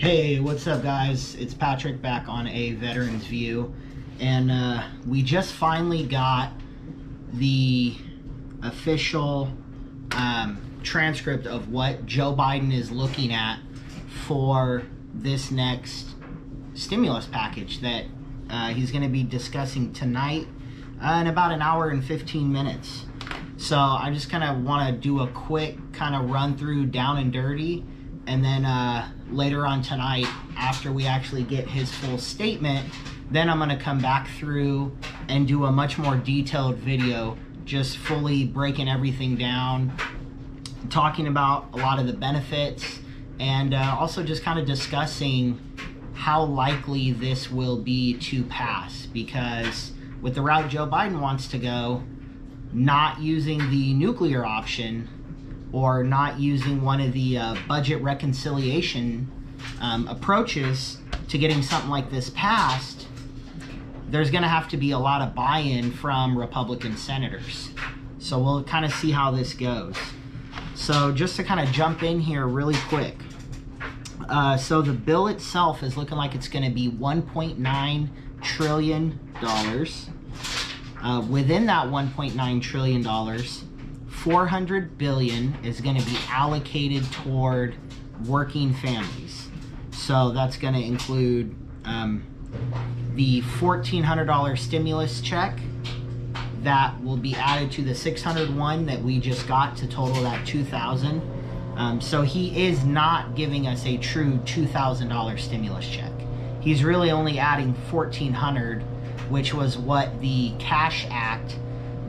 Hey, what's up guys? It's Patrick back on A Veteran's View, and we just finally got the official transcript of what Joe Biden is looking at for this next stimulus package that he's going to be discussing tonight in about an hour and 15 minutes. So I just kind of want to do a quick kind of run through down and dirty, and then later on tonight, after we actually get his full statement, then I'm going to come back through and do a much more detailed video, just fully breaking everything down, talking about a lot of the benefits, and also just kind of discussing how likely this will be to pass. Because with the route Joe Biden wants to go, not using the nuclear option or not using one of the budget reconciliation approaches to getting something like this passed, there's going to have to be a lot of buy-in from Republican senators. So we'll kind of see how this goes. So just to kind of jump in here really quick. So the bill itself is looking like it's going to be $1.9 trillion. Within that $1.9 trillion, $400 billion is going to be allocated toward working families. So that's going to include the $1,400 stimulus check that will be added to the $601 that we just got to total that $2,000. So he is not giving us a true $2,000 stimulus check. He's really only adding $1,400, which was what the Cash Act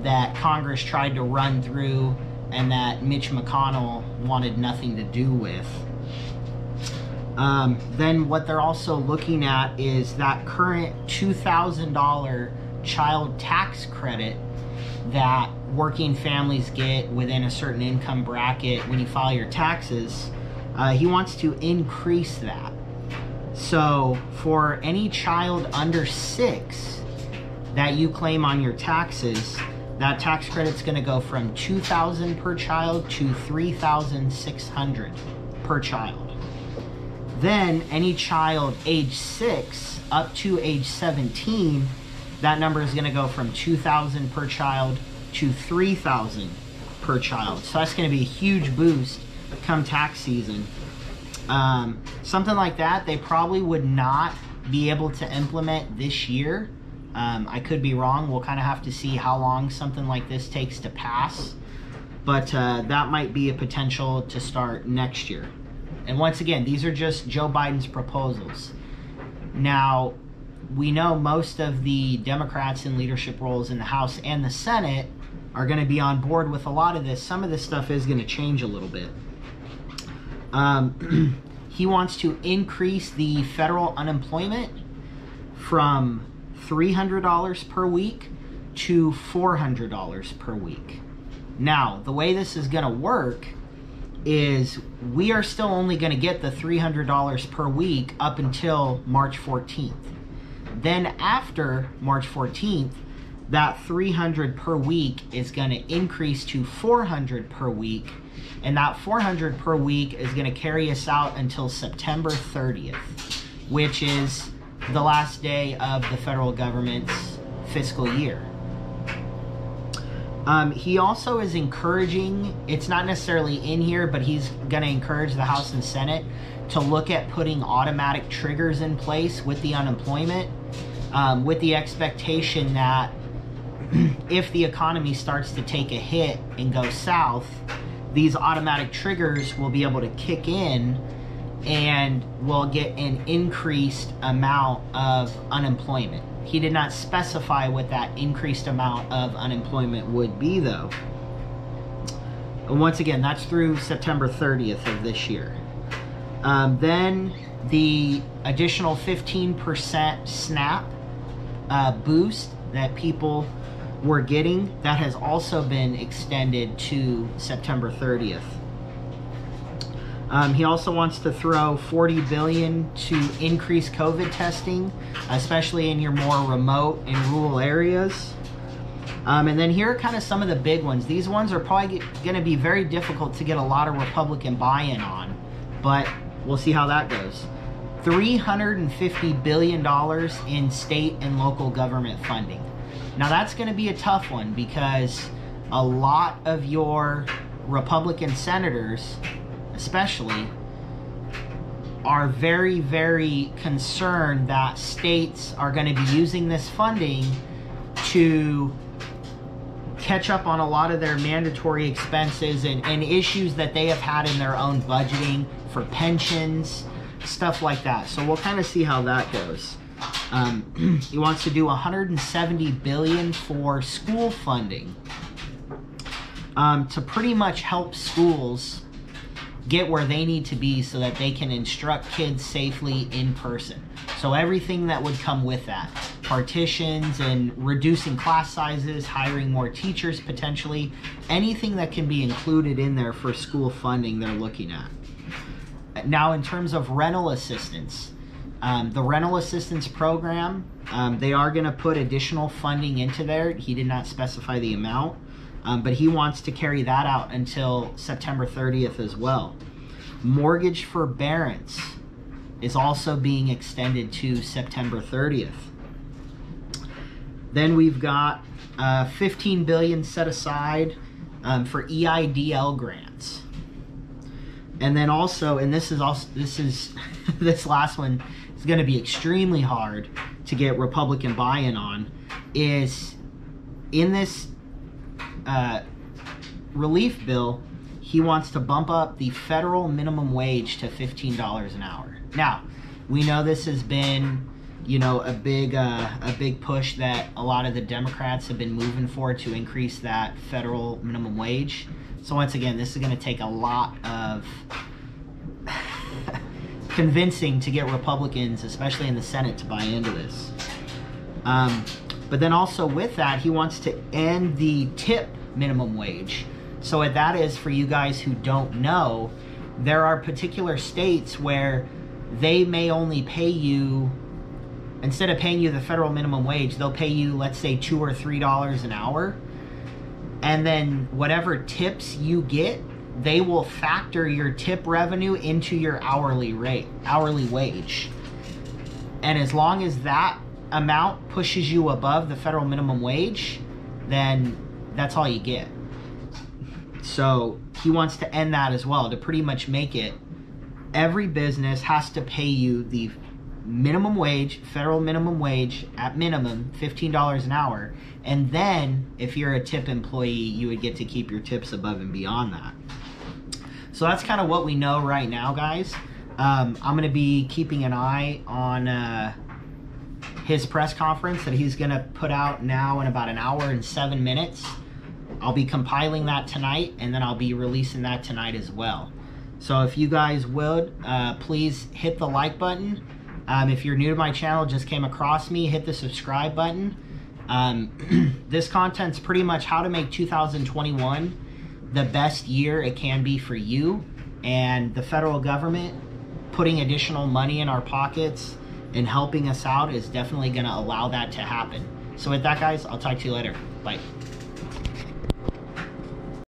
that Congress tried to run through and that Mitch McConnell wanted nothing to do with. Then what they're also looking at is that current $2,000 child tax credit that working families get within a certain income bracket when you file your taxes. He wants to increase that. So for any child under 6 that you claim on your taxes, that tax credit's going to go from $2,000 per child to $3,600 per child. Then any child age 6 up to age 17, that number is going to go from $2,000 per child to $3,000 per child. So that's going to be a huge boost come tax season. Something like that they probably would not be able to implement this year. I could be wrong. We'll kind of have to see how long something like this takes to pass. But that might be a potential to start next year. And once again, these are just Joe Biden's proposals. Now, we know most of the Democrats in leadership roles in the House and the Senate are going to be on board with a lot of this. Some of this stuff is going to change a little bit. He wants to increase the federal unemployment from $300 per week to $400 per week. Now, the way this is going to work is we are still only going to get the $300 per week up until March 14th. Then after March 14th, that $300 per week is going to increase to $400 per week, and that $400 per week is going to carry us out until September 30th, which is the last day of the federal government's fiscal year. He also is encouraging, it's not necessarily in here, but he's going to encourage the House and Senate to look at putting automatic triggers in place with the unemployment, with the expectation that if the economy starts to take a hit and go south, these automatic triggers will be able to kick in and we'll get an increased amount of unemployment. He did not specify what that increased amount of unemployment would be, though. And once again, that's through September 30th of this year. Then the additional 15% SNAP boost that people were getting, that has also been extended to September 30th. He also wants to throw $40 billion to increase COVID testing, especially in your more remote and rural areas. And then here are kind of some of the big ones. These ones are probably going to be very difficult to get a lot of Republican buy-in on, but we'll see how that goes. $350 billion in state and local government funding. Now that's going to be a tough one because a lot of your Republican senators, especially, are very, very concerned that states are going to be using this funding to catch up on a lot of their mandatory expenses and issues that they have had in their own budgeting for pensions, stuff like that. So we'll kind of see how that goes. He wants to do $170 billion for school funding to pretty much help schools get where they need to be so that they can instruct kids safely in person. So everything that would come with that. Partitions and reducing class sizes, hiring more teachers potentially. Anything that can be included in there for school funding they're looking at. Now in terms of rental assistance, the rental assistance program, they are going to put additional funding into there. He did not specify the amount. But he wants to carry that out until September 30th as well. Mortgage forbearance is also being extended to September 30th. Then we've got $15 billion set aside for EIDL grants. And then also, and this last one is going to be extremely hard to get Republican buy-in on, is in this relief bill, he wants to bump up the federal minimum wage to $15 an hour. Now, we know this has been, you know, a big push that a lot of the Democrats have been moving for, to increase that federal minimum wage. So once again, this is going to take a lot of convincing to get Republicans, especially in the Senate, to buy into this. But then also with that, he wants to end the tip minimum wage. So what that is, for you guys who don't know, there are particular states where they may only pay you, instead of paying you the federal minimum wage, they'll pay you, let's say, $2 or $3 an hour. And then whatever tips you get, they will factor your tip revenue into your hourly wage. And as long as that amount pushes you above the federal minimum wage, then that's all you get. So he wants to end that as well, to pretty much make it every business has to pay you the minimum wage, federal minimum wage, at minimum $15 an hour. And then if you're a tip employee, you would get to keep your tips above and beyond that. So that's kind of what we know right now, guys. I'm going to be keeping an eye on his press conference that he's going to put out now in about 1 hour and 7 minutes. I'll be compiling that tonight, and then I'll be releasing that tonight as well. So if you guys would, please hit the like button. If you're new to my channel, just came across me, hit the subscribe button. This content's pretty much how to make 2021 the best year it can be for you, and the federal government putting additional money in our pockets and helping us out is definitely going to allow that to happen. So with that, guys, I'll talk to you later. Bye.